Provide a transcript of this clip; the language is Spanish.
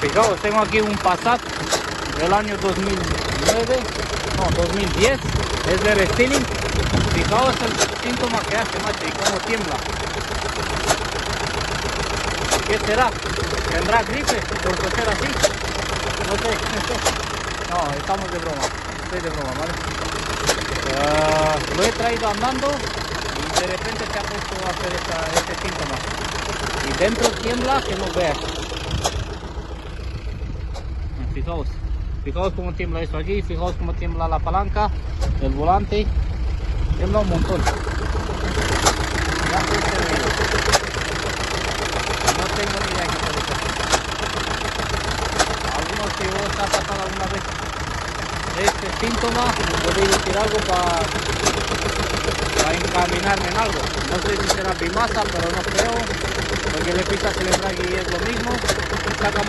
Fijaos, tengo aquí un Passat del año 2009, no, 2010, es de restyling. Fijaos el síntoma que hace, macho, y cómo tiembla. ¿Qué será? ¿Tendrá gripe por toser así? No sé. No, estamos de broma, estoy de broma, ¿vale? Lo he traído andando y de repente se ha puesto a hacer este síntoma. Y dentro tiembla que no veas. Fijaos cómo tiembla eso aquí, fijaos cómo tiembla la palanca, el volante, tiembla un montón. Ya puede ser ruido. No tengo ni idea qué puede ser. Algunos que os ha pasado alguna vez este síntoma, podéis decir algo para encaminarme en algo. No sé si será bimasa, pero no creo, porque le pisas el embrague y es lo mismo. Saca